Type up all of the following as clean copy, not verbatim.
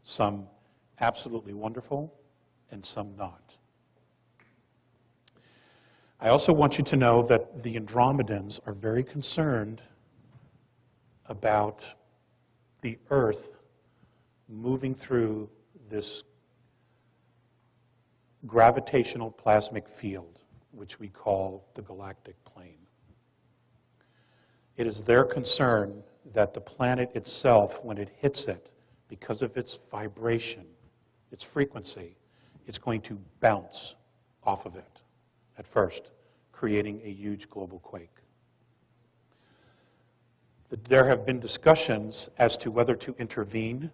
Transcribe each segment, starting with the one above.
some absolutely wonderful and some not. I also want you to know that the Andromedans are very concerned about the Earth moving through this gravitational plasmic field, which we call the galactic plane. It is their concern that the planet itself, when it hits it, because of its vibration, its frequency, it's going to bounce off of it at first, creating a huge global quake. There have been discussions as to whether to intervene,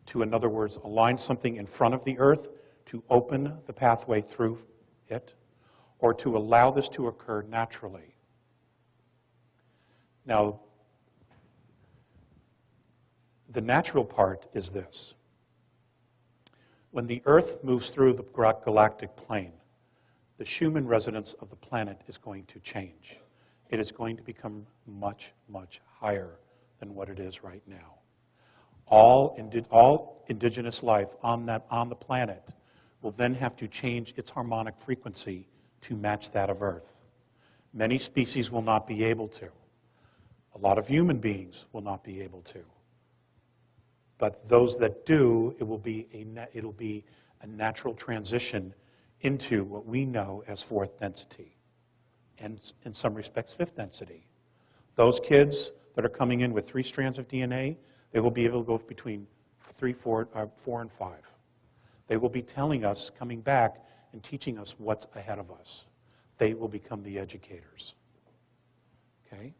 to, in other words, align something in front of the Earth to open the pathway through it, or to allow this to occur naturally. Now, the natural part is this. When the Earth moves through the galactic plane, the Schumann resonance of the planet is going to change. It is going to become much, much higher than what it is right now. All indigenous life on the planet will then have to change its harmonic frequency to match that of Earth. Many species will not be able to. A lot of human beings will not be able to. But those that do, it'll be a natural transition into what we know as fourth density, and in some respects, fifth density. Those kids that are coming in with 3 strands of DNA, they will be able to go between 4 and 5. They will be telling us, coming back and teaching us what's ahead of us. They will become the educators. Okay?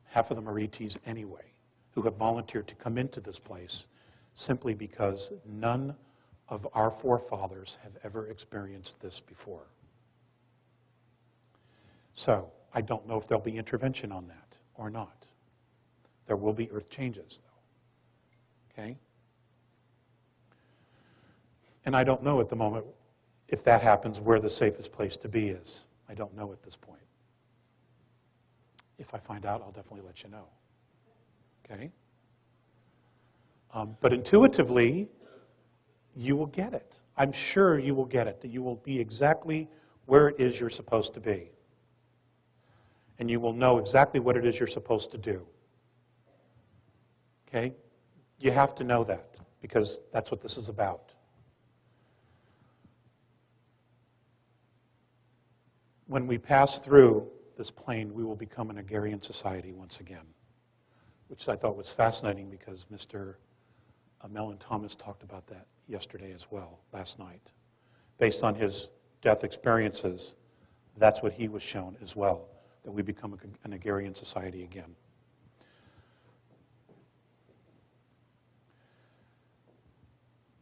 Half of them are ETs anyway, who have volunteered to come into this place simply because none of our forefathers have ever experienced this before. So, I don't know if there'll be intervention on that or not. There will be Earth changes, though. Okay? And I don't know at the moment, if that happens, where the safest place to be is. I don't know at this point. If I find out, I'll definitely let you know. Okay? But intuitively, you will get it. I'm sure you will get it, that you will be exactly where it is you're supposed to be. And you will know exactly what it is you're supposed to do. Okay? You have to know that, because that's what this is about. When we pass through this plane, we will become an agrarian society once again, which I thought was fascinating because Mr. Mellon Thomas talked about that yesterday as well, last night. Based on his death experiences, that's what he was shown as well, that we become an agrarian society again.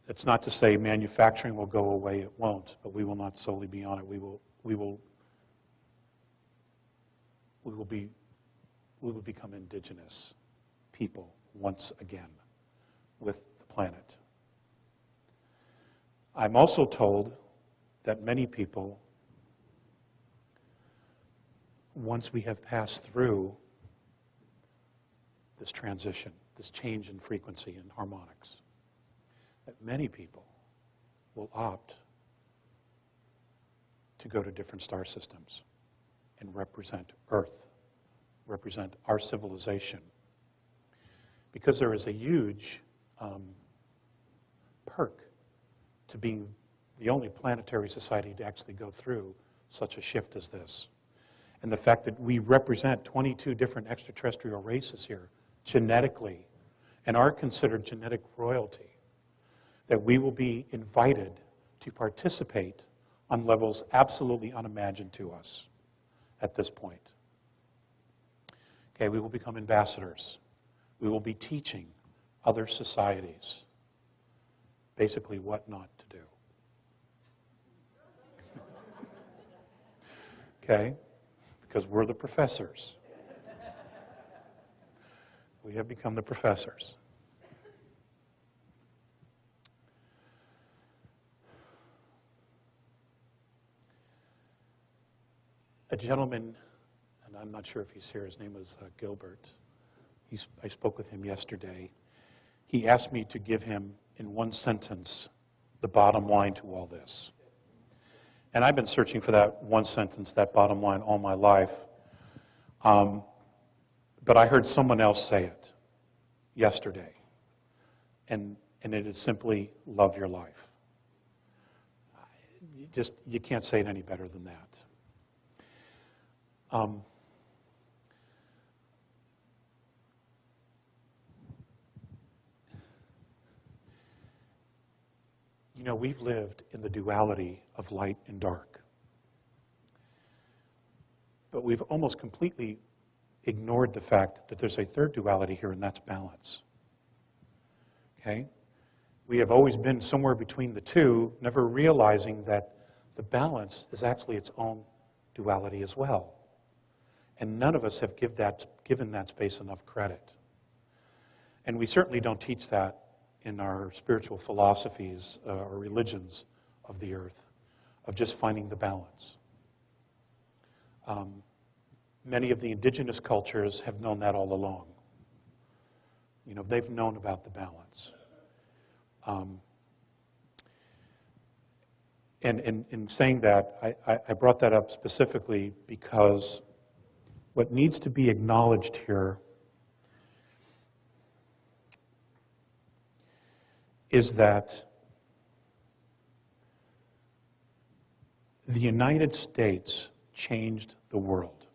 It's not to say manufacturing will go away, it won't, but we will not solely be on it. We will become indigenous people once again with the planet. I'm also told that many people, once we have passed through this transition, this change in frequency and harmonics, that many people will opt to go to different star systems and represent Earth, represent our civilization. Because there is a huge perk to being the only planetary society to actually go through such a shift as this. And the fact that we represent 22 different extraterrestrial races here, genetically, and are considered genetic royalty, that we will be invited to participate on levels absolutely unimagined to us at this point. Okay, we will become ambassadors. We will be teaching other societies basically what not to do. Okay? Because we're the professors. We have become the professors. A gentleman, and I'm not sure if he's here, his name was Gilbert. I spoke with him yesterday, he asked me to give him, in one sentence, the bottom line to all this. And I've been searching for that one sentence, that bottom line, all my life. But I heard someone else say it yesterday. And it is simply, love your life. You can't say it any better than that. You know, we've lived in the duality of light and dark. But we've almost completely ignored the fact that there's a third duality here, and that's balance. Okay? We have always been somewhere between the two, never realizing that the balance is actually its own duality as well. And none of us have given that space enough credit. And we certainly don't teach that in our spiritual philosophies or religions of the earth, of just finding the balance. Many of the indigenous cultures have known that all along. You know, they've known about the balance. And in saying that, I brought that up specifically because what needs to be acknowledged here is that the United States changed the world.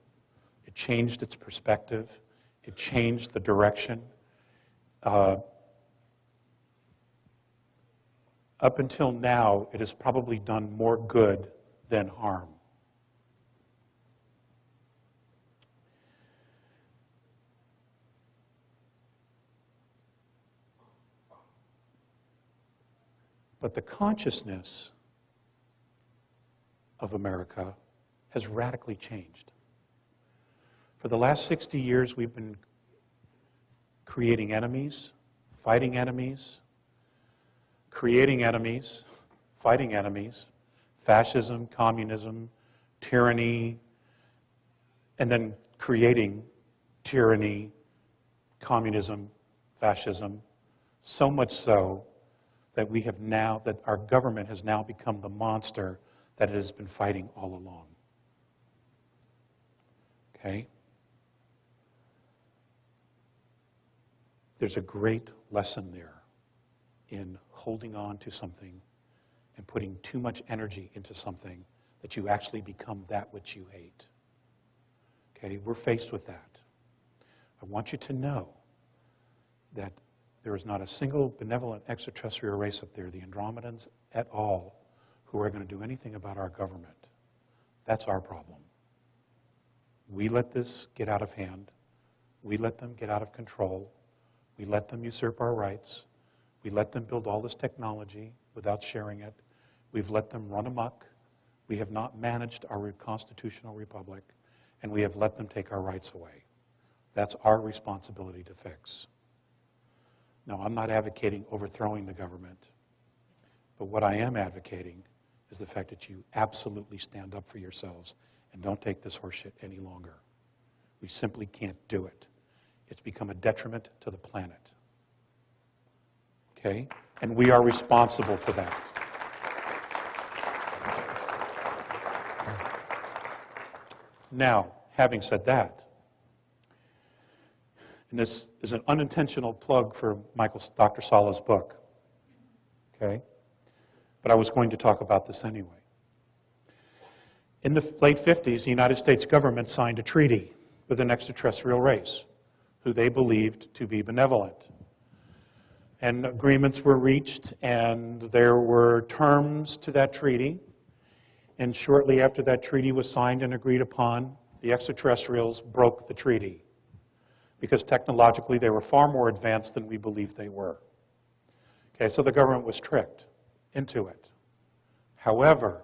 It changed its perspective. It changed the direction. Up until now, it has probably done more good than harm. But the consciousness of America has radically changed. For the last 60 years, we've been creating enemies, fighting enemies, creating enemies, fighting enemies, fascism, communism, tyranny, and then creating tyranny, communism, fascism, so much so that that our government has now become the monster that it has been fighting all along. Okay? There's a great lesson there in holding on to something and putting too much energy into something that you actually become that which you hate. Okay? We're faced with that. I want you to know that there is not a single benevolent extraterrestrial race up there, the Andromedans at all, who are going to do anything about our government. That's our problem. We let this get out of hand. We let them get out of control. We let them usurp our rights. We let them build all this technology without sharing it. We've let them run amok. We have not managed our constitutional republic, and we have let them take our rights away. That's our responsibility to fix. Now, I'm not advocating overthrowing the government, but what I am advocating is the fact that you absolutely stand up for yourselves and don't take this horseshit any longer. We simply can't do it. It's become a detriment to the planet. Okay? And we are responsible for that. Now, having said that, and this is an unintentional plug for Dr. Sala's book, okay? But I was going to talk about this anyway. In the late 50s, the United States government signed a treaty with an extraterrestrial race who they believed to be benevolent. And agreements were reached, and there were terms to that treaty. And shortly after that treaty was signed and agreed upon, the extraterrestrials broke the treaty, because technologically they were far more advanced than we believed they were. Okay, so the government was tricked into it. However,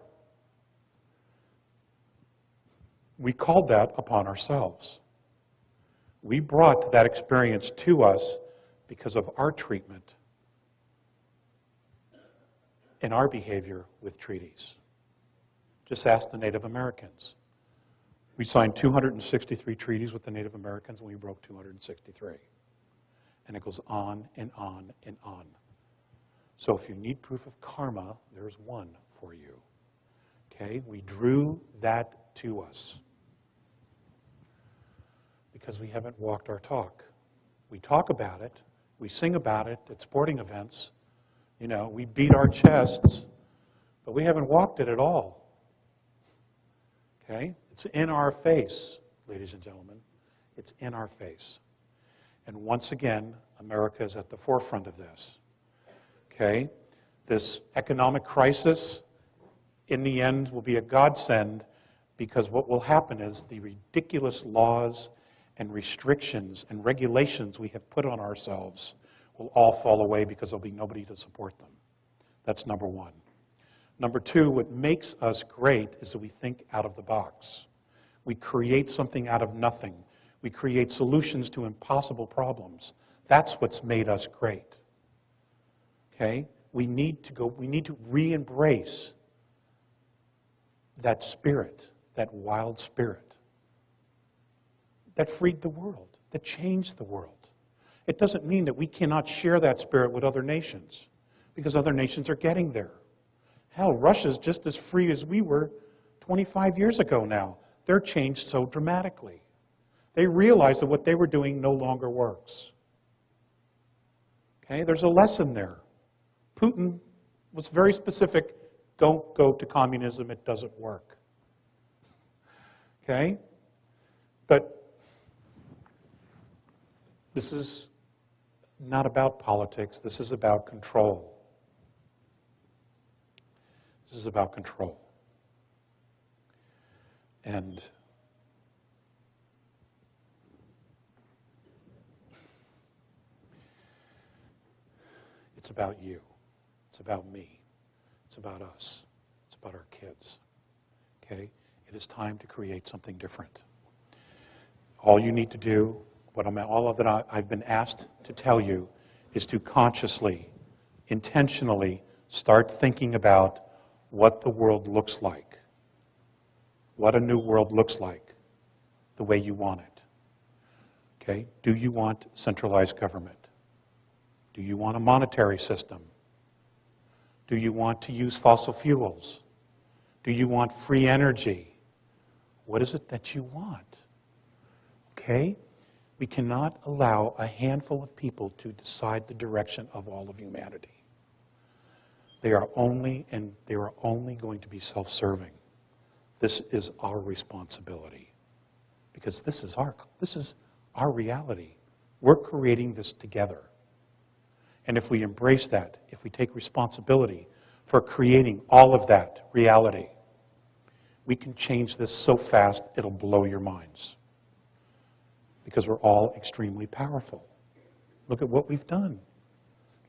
we called that upon ourselves. We brought that experience to us because of our treatment and our behavior with treaties. Just ask the Native Americans. We signed 263 treaties with the Native Americans, and we broke 263. And it goes on and on and on. So if you need proof of karma, there's one for you. Okay? We drew that to us because we haven't walked our talk. We talk about it. We sing about it at sporting events. You know, we beat our chests, but we haven't walked it at all. Okay? It's in our face, ladies and gentlemen. It's in our face. And once again, America is at the forefront of this. Okay? This economic crisis, in the end, will be a godsend because what will happen is the ridiculous laws and restrictions and regulations we have put on ourselves will all fall away because there'll be nobody to support them. That's number one. Number two, what makes us great is that we think out of the box. We create something out of nothing. We create solutions to impossible problems. That's what's made us great. Okay? We need to re-embrace that spirit, that wild spirit that freed the world, that changed the world. It doesn't mean that we cannot share that spirit with other nations, because other nations are getting there. Hell, Russia's just as free as we were 25 years ago now. They're changed so dramatically. They realize that what they were doing no longer works. Okay, there's a lesson there. Putin was very specific. Don't go to communism, it doesn't work. Okay? But this is not about politics, this is about control. This is about control. And it's about you. It's about me. It's about us. It's about our kids. Okay? It is time to create something different. All you need to do, all of that I've been asked to tell you, is to consciously, intentionally start thinking about what the world looks like. What a new world looks like, the way you want it. Okay? Do you want centralized government? Do you want a monetary system? Do you want to use fossil fuels? Do you want free energy? What is it that you want? Okay? We cannot allow a handful of people to decide the direction of all of humanity. They are only going to be self-serving. This is our responsibility, because this is our reality. We're creating this together. And if we embrace that, if we take responsibility for creating all of that reality, we can change this so fast it'll blow your minds. Because we're all extremely powerful. Look at what we've done.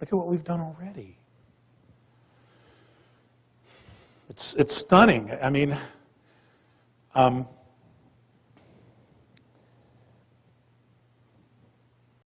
Look at what we've done already. It's stunning. I mean,